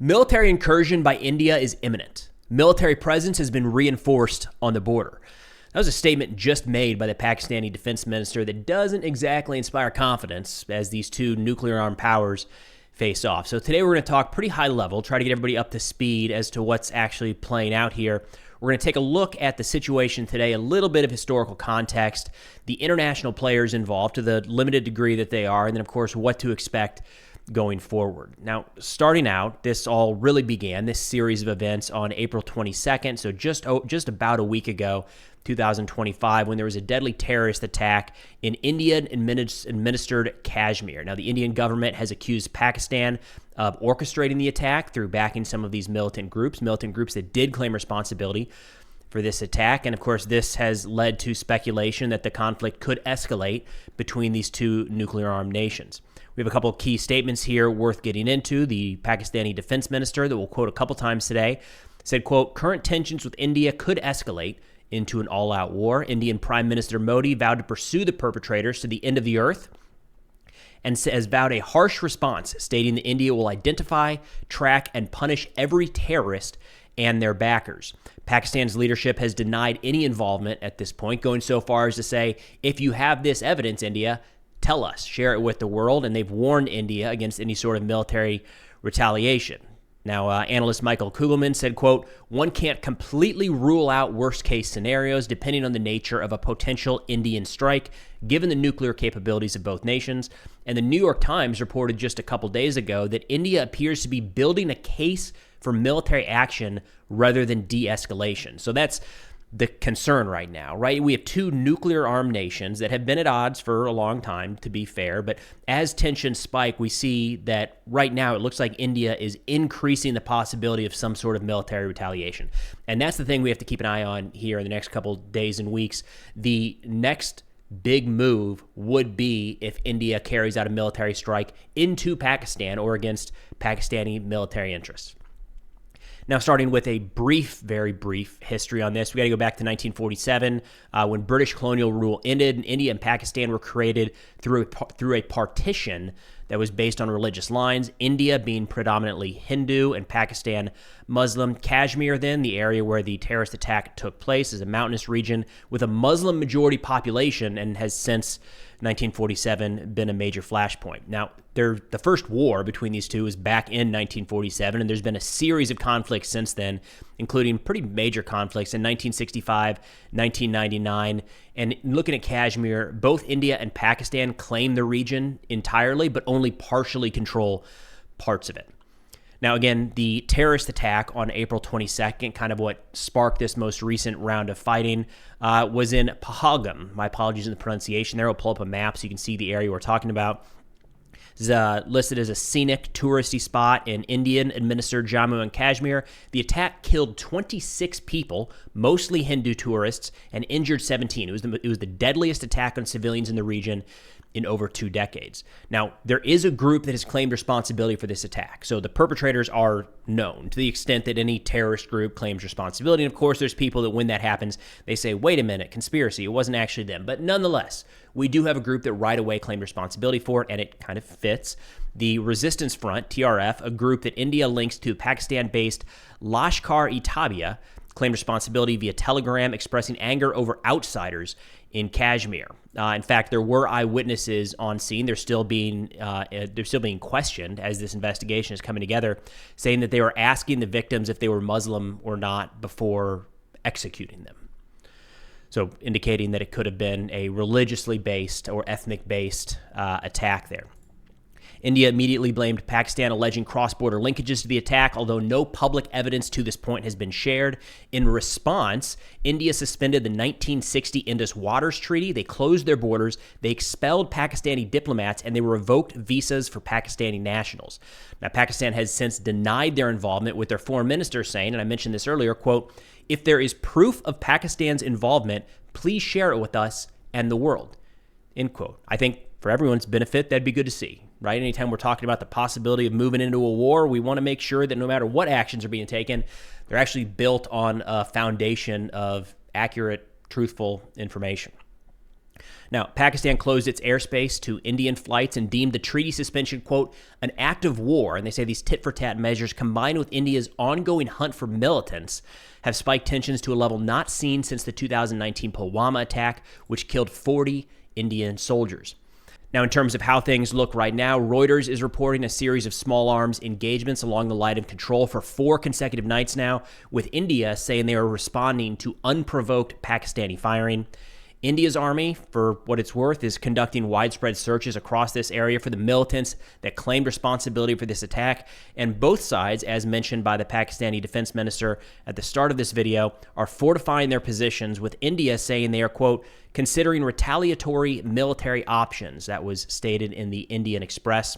Military incursion by India is imminent. Military presence has been reinforced on the border. That was a statement just made by the Pakistani defense minister that doesn't exactly inspire confidence as these two nuclear-armed powers face off. So today we're going to talk pretty high level, try to get everybody up to speed as to what's actually playing out here. We're going to take a look at the situation today, a little bit of historical context, the international players involved to the limited degree that they are, and then, of course, what to expect going forward. Now, starting out, this all really began, this series of events, on April 22nd, so just about a week ago, 2025, when there was a deadly terrorist attack in Indian-administered Kashmir. Now, the Indian government has accused Pakistan of orchestrating the attack through backing some of these militant groups that did claim responsibility for this attack. And of course, this has led to speculation that the conflict could escalate between these two nuclear-armed nations. We have a couple of key statements here worth getting into. The Pakistani defense minister, that we'll quote a couple times today, said, quote, "Current tensions with India could escalate into an all-out war. Indian Prime Minister Modi vowed to pursue the perpetrators to the end of the earth and has vowed a harsh response, stating that India will identify, track, and punish every terrorist and their backers." Pakistan's leadership has denied any involvement at this point, going so far as to say, if you have this evidence, India, tell us, share it with the world, and they've warned India against any sort of military retaliation. Now, analyst Michael Kugelman said, quote, "One can't completely rule out worst-case scenarios depending on the nature of a potential Indian strike, given the nuclear capabilities of both nations." And the New York Times reported just a couple days ago that India appears to be building a case for military action rather than de-escalation. So that's the concern right now, right? We have two nuclear-armed nations that have been at odds for a long time, to be fair, but as tensions spike, we see that right now it looks like India is increasing the possibility of some sort of military retaliation. And that's the thing we have to keep an eye on here in the next couple days and weeks. The next big move would be if India carries out a military strike into Pakistan or against Pakistani military interests. Now, starting with a very brief history on this, we got to go back to 1947 when British colonial rule ended, and India and Pakistan were created through a partition that was based on religious lines, India being predominantly Hindu and Pakistan Muslim. Kashmir, then, the area where the terrorist attack took place, is a mountainous region with a Muslim majority population and has since 1947 been a major flashpoint. Now, the first war between these two was back in 1947, and there's been a series of conflicts since then, including pretty major conflicts in 1965, 1999. And looking at Kashmir, both India and Pakistan claim the region entirely, but only partially control parts of it. Now, again, the terrorist attack on April 22nd, kind of what sparked this most recent round of fighting, was in Pahalgam. My apologies in the pronunciation there. I'll pull up a map so you can see the area we're talking about. It's listed as a scenic touristy spot in Indian-administered Jammu and Kashmir. The attack killed 26 people, mostly Hindu tourists, and injured 17. It was the deadliest attack on civilians in the region in over 2 decades. Now, there is a group that has claimed responsibility for this attack. So the perpetrators are known to the extent that any terrorist group claims responsibility. And of course, there's people that when that happens, they say, wait a minute, conspiracy, it wasn't actually them. But nonetheless, we do have a group that right away claimed responsibility for it, and it kind of fits. The Resistance Front, TRF, a group that India links to Pakistan-based Lashkar-e-Taiba, claimed responsibility via telegram expressing anger over outsiders in Kashmir. In fact, there were eyewitnesses on scene. They're still being questioned as this investigation is coming together, saying that they were asking the victims if they were Muslim or not before executing them. So indicating that it could have been a religiously based or ethnic based attack there. India immediately blamed Pakistan, alleging cross-border linkages to the attack, although no public evidence to this point has been shared. In response, India suspended the 1960 Indus Waters Treaty. They closed their borders, they expelled Pakistani diplomats, and they revoked visas for Pakistani nationals. Now, Pakistan has since denied their involvement, with their foreign minister saying, and I mentioned this earlier, quote, "If there is proof of Pakistan's involvement, please share it with us and the world," end quote. I think for everyone's benefit, that'd be good to see. Right? Anytime we're talking about the possibility of moving into a war, we want to make sure that no matter what actions are being taken, they're actually built on a foundation of accurate, truthful information. Now, Pakistan closed its airspace to Indian flights and deemed the treaty suspension, quote, an act of war. And they say these tit-for-tat measures, combined with India's ongoing hunt for militants, have spiked tensions to a level not seen since the 2019 Pulwama attack, which killed 40 Indian soldiers. Now, in terms of how things look right now, Reuters is reporting a series of small arms engagements along the line of control for 4 consecutive nights now, with India saying they are responding to unprovoked Pakistani firing. India's army, for what it's worth, is conducting widespread searches across this area for the militants that claimed responsibility for this attack. And both sides, as mentioned by the Pakistani defense minister at the start of this video, are fortifying their positions, with India saying they are, quote, considering retaliatory military options. That was stated in the Indian Express.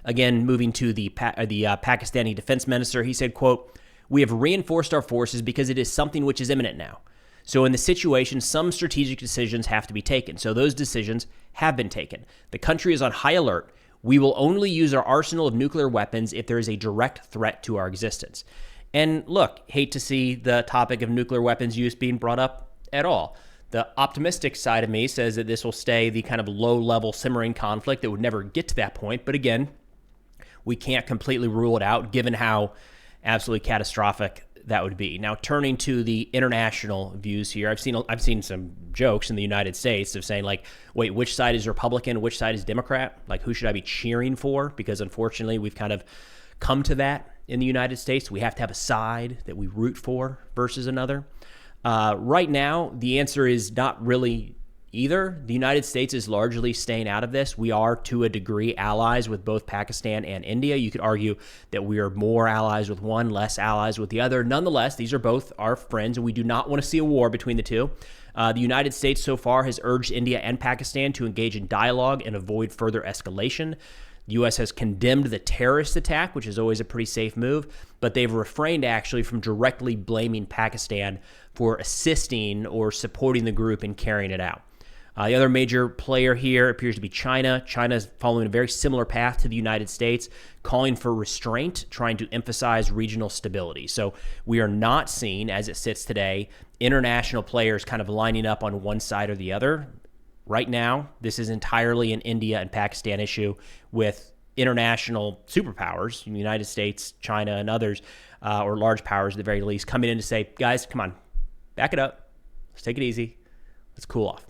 Again, moving to the Pakistani defense minister, he said, quote, we have reinforced our forces because it is something which is imminent now. So in the situation, some strategic decisions have to be taken. So those decisions have been taken. The country is on high alert. We will only use our arsenal of nuclear weapons if there is a direct threat to our existence. And look, hate to see the topic of nuclear weapons use being brought up at all. The optimistic side of me says that this will stay the kind of low-level simmering conflict that would never get to that point. But again, we can't completely rule it out given how absolutely catastrophic that would be. Now, turning to the international views here, I've seen some jokes in the United States of saying, like, wait, which side is Republican, which side is Democrat? Like, who should I be cheering for? Because unfortunately, we've kind of come to that in the United States. We have to have a side that we root for versus another. Right now, the answer is not really either. The United States is largely staying out of this. We are, to a degree, allies with both Pakistan and India. You could argue that we are more allies with one, less allies with the other. Nonetheless, these are both our friends, and we do not want to see a war between the two. The United States so far has urged India and Pakistan to engage in dialogue and avoid further escalation. The U.S. has condemned the terrorist attack, which is always a pretty safe move, but they've refrained actually from directly blaming Pakistan for assisting or supporting the group in carrying it out. The other major player here appears to be China. China is following a very similar path to the United States, calling for restraint, trying to emphasize regional stability. So we are not seeing, as it sits today, international players kind of lining up on one side or the other. Right now, this is entirely an India and Pakistan issue with international superpowers, the United States, China, and others, or large powers at the very least, coming in to say, guys, come on, back it up. Let's take it easy. Let's cool off.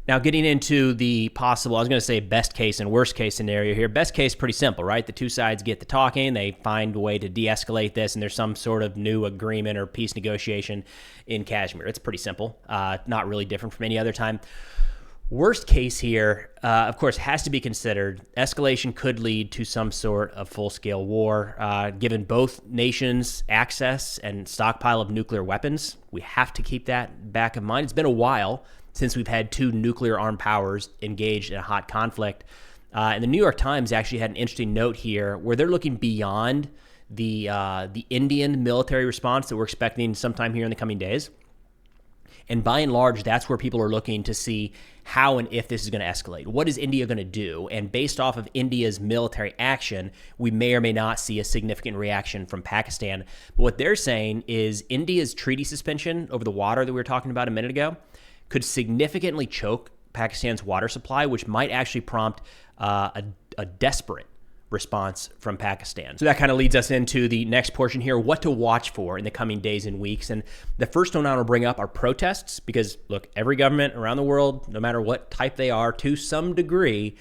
Now, getting into the possible, I was going to say best case and worst case scenario here. Best case, pretty simple, right? The two sides get to talking, they find a way to de-escalate this, and there's some sort of new agreement or peace negotiation in Kashmir. It's pretty simple, not really different from any other time. Worst case here, of course, has to be considered. Escalation could lead to some sort of full-scale war. Given both nations' access and stockpile of nuclear weapons, we have to keep that back of mind. It's been a while since we've had two nuclear-armed powers engaged in a hot conflict. And the New York Times actually had an interesting note here where they're looking beyond the Indian military response that we're expecting sometime here in the coming days. And by and large, that's where people are looking to see how and if this is going to escalate. What is India going to do? And based off of India's military action, we may or may not see a significant reaction from Pakistan. But what they're saying is India's treaty suspension over the water that we were talking about a minute ago could significantly choke Pakistan's water supply, which might actually prompt a desperate response from Pakistan. So that kind of leads us into the next portion here, what to watch for in the coming days and weeks. And the first one I want to bring up are protests, because look, every government around the world, no matter what type they are, to some degree,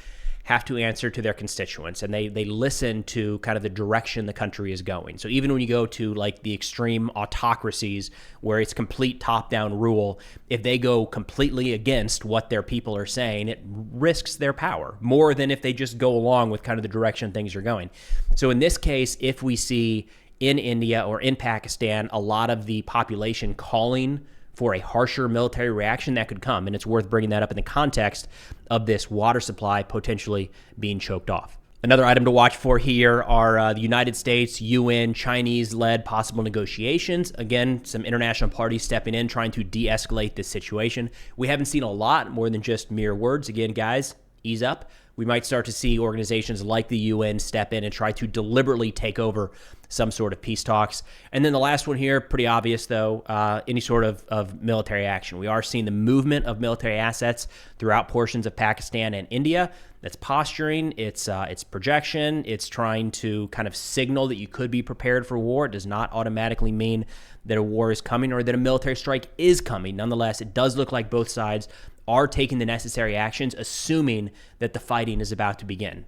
have to answer to their constituents, and they listen to kind of the direction the country is going. So even when you go to like the extreme autocracies where it's complete top-down rule, if they go completely against what their people are saying, it risks their power more than if they just go along with kind of the direction things are going. So in this case, if we see in India or in Pakistan a lot of the population calling for a harsher military reaction, that could come. And it's worth bringing that up in the context of this water supply potentially being choked off. Another item to watch for here are the United States, UN, Chinese-led possible negotiations. Again, some international parties stepping in, trying to de-escalate this situation. We haven't seen a lot more than just mere words. Again, guys, ease up. we might start to see organizations like the UN step in and try to deliberately take over some sort of peace talks. And then the last one here, pretty obvious though, any sort of military action. We are seeing the movement of military assets throughout portions of Pakistan and India. That's posturing, it's projection, it's trying to kind of signal that you could be prepared for war. It does not automatically mean that a war is coming or that a military strike is coming. Nonetheless, it does look like both sides are taking the necessary actions, assuming that the fighting is about to begin.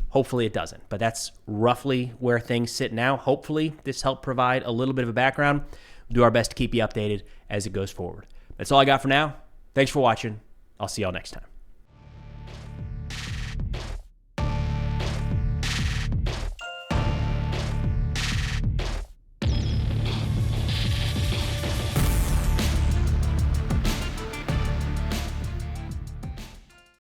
Hopefully it doesn't, but that's roughly where things sit now. Hopefully this helped provide a little bit of a background. We'll do our best to keep you updated as it goes forward. That's all I got for now. Thanks for watching. I'll see y'all next time.